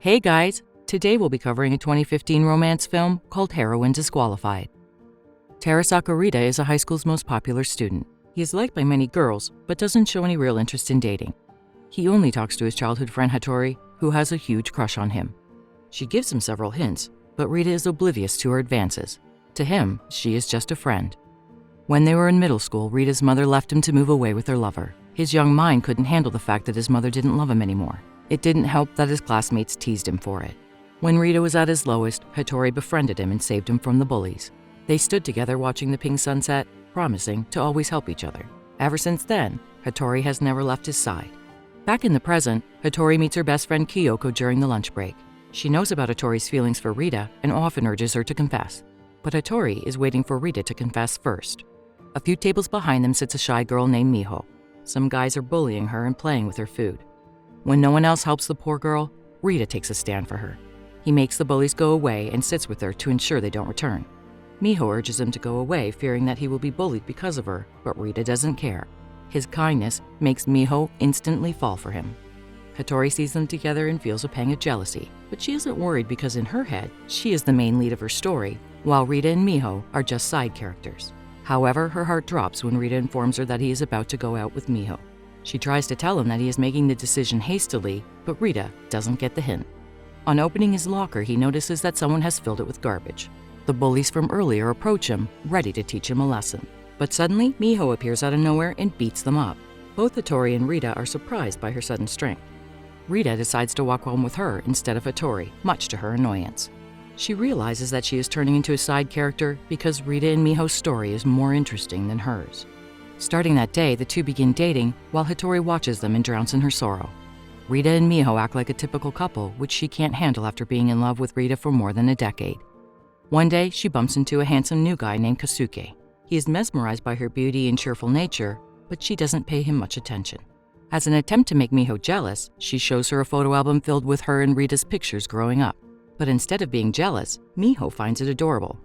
Hey guys! Today we'll be covering a 2015 romance film called Heroine Disqualified. Terasaka Rita is a high school's most popular student. He is liked by many girls, but doesn't show any real interest in dating. He only talks to his childhood friend Hattori, who has a huge crush on him. She gives him several hints, but Rita is oblivious to her advances. To him, she is just a friend. When they were in middle school, Rita's mother left him to move away with her lover. His young mind couldn't handle the fact that his mother didn't love him anymore. It didn't help that his classmates teased him for it. When Rita was at his lowest, Hattori befriended him and saved him from the bullies. They stood together watching the pink sunset, promising to always help each other. Ever since then, Hattori has never left his side. Back in the present, Hattori meets her best friend Kyoko during the lunch break. She knows about Hattori's feelings for Rita and often urges her to confess. But Hattori is waiting for Rita to confess first. A few tables behind them sits a shy girl named Miho. Some guys are bullying her and playing with her food. When no one else helps the poor girl, Rita takes a stand for her. He makes the bullies go away and sits with her to ensure they don't return. Miho urges him to go away, fearing that he will be bullied because of her, but Rita doesn't care. His kindness makes Miho instantly fall for him. Hattori sees them together and feels a pang of jealousy, but she isn't worried because in her head, she is the main lead of her story, while Rita and Miho are just side characters. However, her heart drops when Rita informs her that he is about to go out with Miho. She tries to tell him that he is making the decision hastily, but Rita doesn't get the hint. On opening his locker, he notices that someone has filled it with garbage. The bullies from earlier approach him, ready to teach him a lesson. But suddenly, Miho appears out of nowhere and beats them up. Both Hattori and Rita are surprised by her sudden strength. Rita decides to walk home with her instead of Hattori, much to her annoyance. She realizes that she is turning into a side character because Rita and Miho's story is more interesting than hers. Starting that day, the two begin dating while Hattori watches them and drowns in her sorrow. Rita and Miho act like a typical couple, which she can't handle after being in love with Rita for more than a decade. One day, she bumps into a handsome new guy named Kasuke. He is mesmerized by her beauty and cheerful nature, but she doesn't pay him much attention. As an attempt to make Miho jealous, she shows her a photo album filled with her and Rita's pictures growing up. But instead of being jealous, Miho finds it adorable.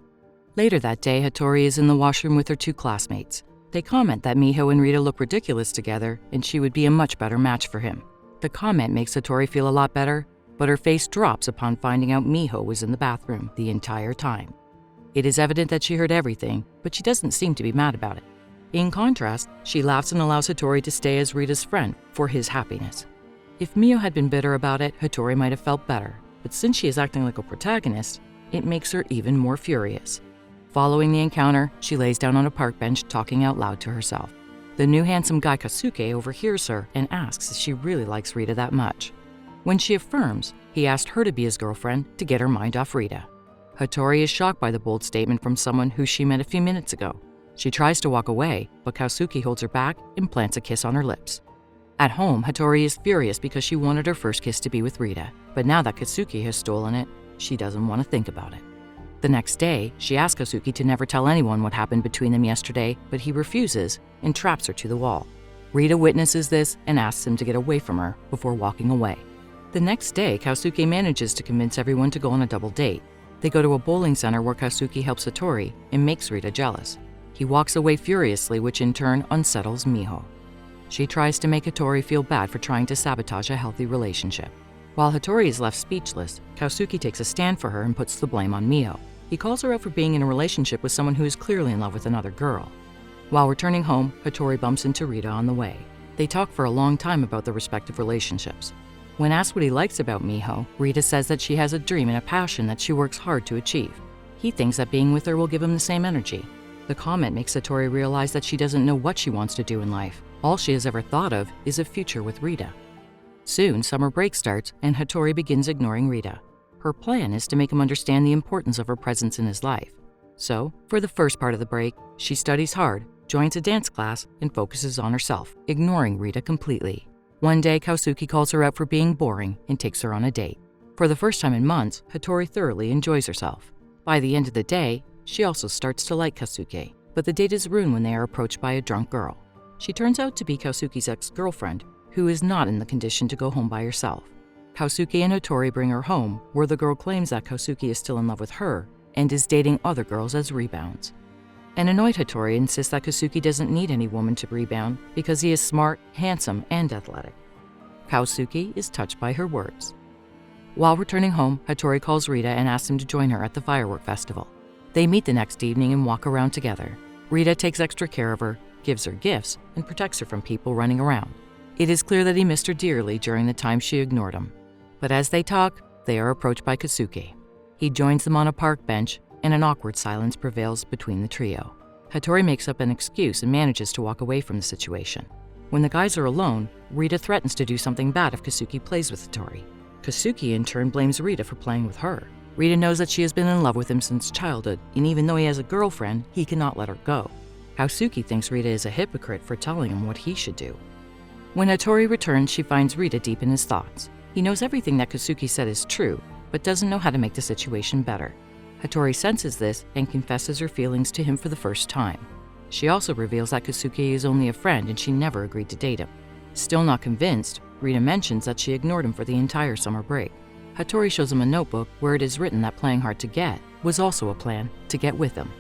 Later that day, Hattori is in the washroom with her two classmates. They comment that Miho and Rita look ridiculous together and she would be a much better match for him. The comment makes Hattori feel a lot better, but her face drops upon finding out Miho was in the bathroom the entire time. It is evident that she heard everything, but she doesn't seem to be mad about it. In contrast, she laughs and allows Hattori to stay as Rita's friend for his happiness. If Miho had been bitter about it, Hattori might have felt better, but since she is acting like a protagonist, it makes her even more furious. Following the encounter, she lays down on a park bench talking out loud to herself. The new handsome guy Kasuke overhears her and asks if she really likes Rita that much. When she affirms, he asked her to be his girlfriend to get her mind off Rita. Hattori is shocked by the bold statement from someone who she met a few minutes ago. She tries to walk away, but Kasuke holds her back and plants a kiss on her lips. At home, Hattori is furious because she wanted her first kiss to be with Rita, but now that Kasuke has stolen it, she doesn't want to think about it. The next day, she asks Kasuke to never tell anyone what happened between them yesterday, but he refuses and traps her to the wall. Rita witnesses this and asks him to get away from her before walking away. The next day, Kasuke manages to convince everyone to go on a double date. They go to a bowling center where Kasuke helps Hattori and makes Rita jealous. He walks away furiously, which in turn unsettles Miho. She tries to make Hattori feel bad for trying to sabotage a healthy relationship. While Hattori is left speechless, Kasuke takes a stand for her and puts the blame on Miho. He calls her out for being in a relationship with someone who is clearly in love with another girl. While returning home, Hattori bumps into Rita on the way. They talk for a long time about their respective relationships. When asked what he likes about Miho, Rita says that she has a dream and a passion that she works hard to achieve. He thinks that being with her will give him the same energy. The comment makes Hattori realize that she doesn't know what she wants to do in life. All she has ever thought of is a future with Rita. Soon, summer break starts and Hattori begins ignoring Rita. Her plan is to make him understand the importance of her presence in his life. So, for the first part of the break, she studies hard, joins a dance class, and focuses on herself, ignoring Rita completely. One day, Kasuke calls her out for being boring and takes her on a date. For the first time in months, Hattori thoroughly enjoys herself. By the end of the day, she also starts to like Kasuke, but the date is ruined when they are approached by a drunk girl. She turns out to be Kasuke's ex-girlfriend, who is not in the condition to go home by herself. Kasuke and Hattori bring her home, where the girl claims that Kasuke is still in love with her and is dating other girls as rebounds. An annoyed Hattori insists that Kasuke doesn't need any woman to rebound because he is smart, handsome, and athletic. Kasuke is touched by her words. While returning home, Hattori calls Rita and asks him to join her at the firework festival. They meet the next evening and walk around together. Rita takes extra care of her, gives her gifts, and protects her from people running around. It is clear that he missed her dearly during the time she ignored him. But as they talk, they are approached by Keisuke. He joins them on a park bench, and an awkward silence prevails between the trio. Hattori makes up an excuse and manages to walk away from the situation. When the guys are alone, Rita threatens to do something bad if Keisuke plays with Hattori. Keisuke in turn blames Rita for playing with her. Rita knows that she has been in love with him since childhood, and even though he has a girlfriend, he cannot let her go. Keisuke thinks Rita is a hypocrite for telling him what he should do. When Hattori returns, she finds Rita deep in his thoughts. He knows everything that Keisuke said is true, but doesn't know how to make the situation better. Hattori senses this and confesses her feelings to him for the first time. She also reveals that Keisuke is only a friend and she never agreed to date him. Still not convinced, Rita mentions that she ignored him for the entire summer break. Hattori shows him a notebook where it is written that playing hard to get was also a plan to get with him.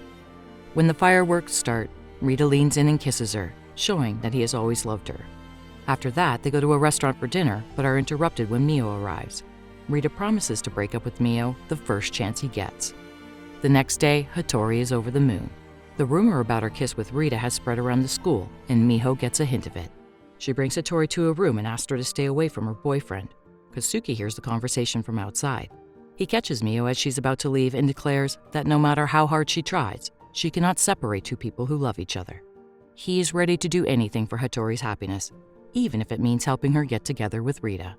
When the fireworks start, Rita leans in and kisses her, showing that he has always loved her. After that, they go to a restaurant for dinner, but are interrupted when Mio arrives. Rita promises to break up with Mio the first chance he gets. The next day, Hattori is over the moon. The rumor about her kiss with Rita has spread around the school, and Miho gets a hint of it. She brings Hattori to a room and asks her to stay away from her boyfriend. Keisuke hears the conversation from outside. He catches Mio as she's about to leave and declares that no matter how hard she tries, she cannot separate two people who love each other. He is ready to do anything for Hattori's happiness, even if it means helping her get together with Rita.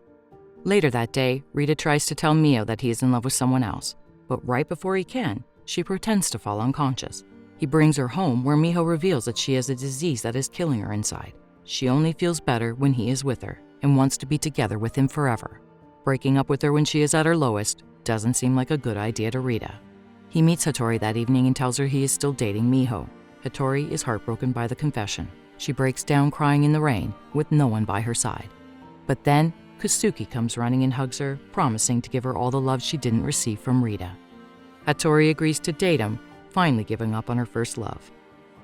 Later that day, Rita tries to tell Mio that he is in love with someone else, but right before he can, she pretends to fall unconscious. He brings her home where Miho reveals that she has a disease that is killing her inside. She only feels better when he is with her and wants to be together with him forever. Breaking up with her when she is at her lowest doesn't seem like a good idea to Rita. He meets Hattori that evening and tells her he is still dating Miho. Hattori is heartbroken by the confession. She breaks down crying in the rain with no one by her side. But then, Keisuke comes running and hugs her, promising to give her all the love she didn't receive from Rita. Hattori agrees to date him, finally giving up on her first love.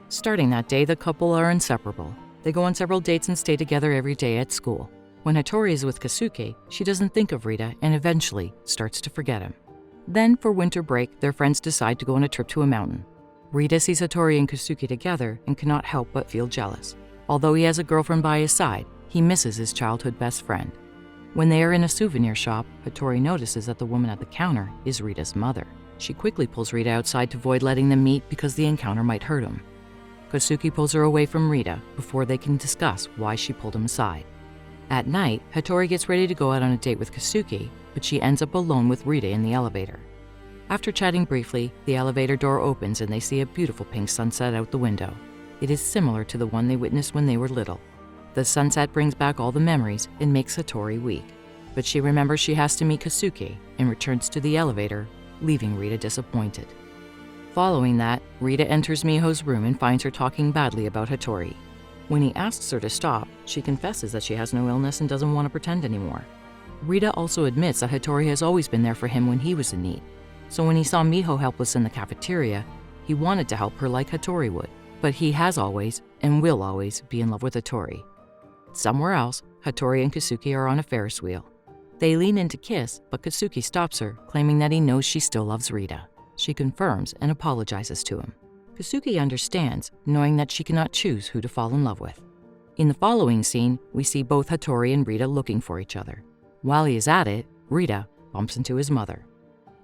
Starting that day, the couple are inseparable. They go on several dates and stay together every day at school. When Hattori is with Keisuke, she doesn't think of Rita and eventually starts to forget him. Then, for winter break, their friends decide to go on a trip to a mountain. Rita sees Hattori and Keisuke together and cannot help but feel jealous. Although he has a girlfriend by his side, he misses his childhood best friend. When they are in a souvenir shop, Hattori notices that the woman at the counter is Rita's mother. She quickly pulls Rita outside to avoid letting them meet because the encounter might hurt him. Keisuke pulls her away from Rita before they can discuss why she pulled him aside. At night, Hattori gets ready to go out on a date with Keisuke, but she ends up alone with Rita in the elevator. After chatting briefly, the elevator door opens and they see a beautiful pink sunset out the window. It is similar to the one they witnessed when they were little. The sunset brings back all the memories and makes Hattori weak, but she remembers she has to meet Keisuke and returns to the elevator, leaving Rita disappointed. Following that, Rita enters Miho's room and finds her talking badly about Hattori. When he asks her to stop, she confesses that she has no illness and doesn't want to pretend anymore. Rita also admits that Hattori has always been there for him when he was in need. So when he saw Miho helpless in the cafeteria, he wanted to help her like Hattori would. But he has always, and will always, be in love with Hattori. Somewhere else, Hattori and Keisuke are on a Ferris wheel. They lean in to kiss, but Keisuke stops her, claiming that he knows she still loves Rita. She confirms and apologizes to him. Keisuke understands, knowing that she cannot choose who to fall in love with. In the following scene, we see both Hattori and Rita looking for each other. While he is at it, Rita bumps into his mother.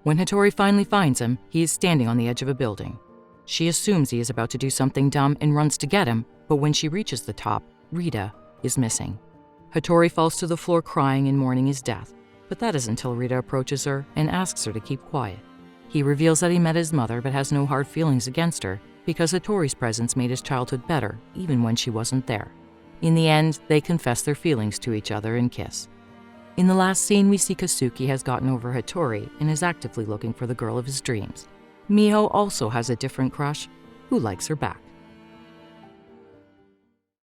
When Hattori finally finds him, he is standing on the edge of a building. She assumes he is about to do something dumb and runs to get him, but when she reaches the top, Rita is missing. Hattori falls to the floor crying and mourning his death, but that is until Rita approaches her and asks her to keep quiet. He reveals that he met his mother but has no hard feelings against her because Hattori's presence made his childhood better even when she wasn't there. In the end, they confess their feelings to each other and kiss. In the last scene, we see Keisuke has gotten over Hattori and is actively looking for the girl of his dreams. Miho also has a different crush who likes her back.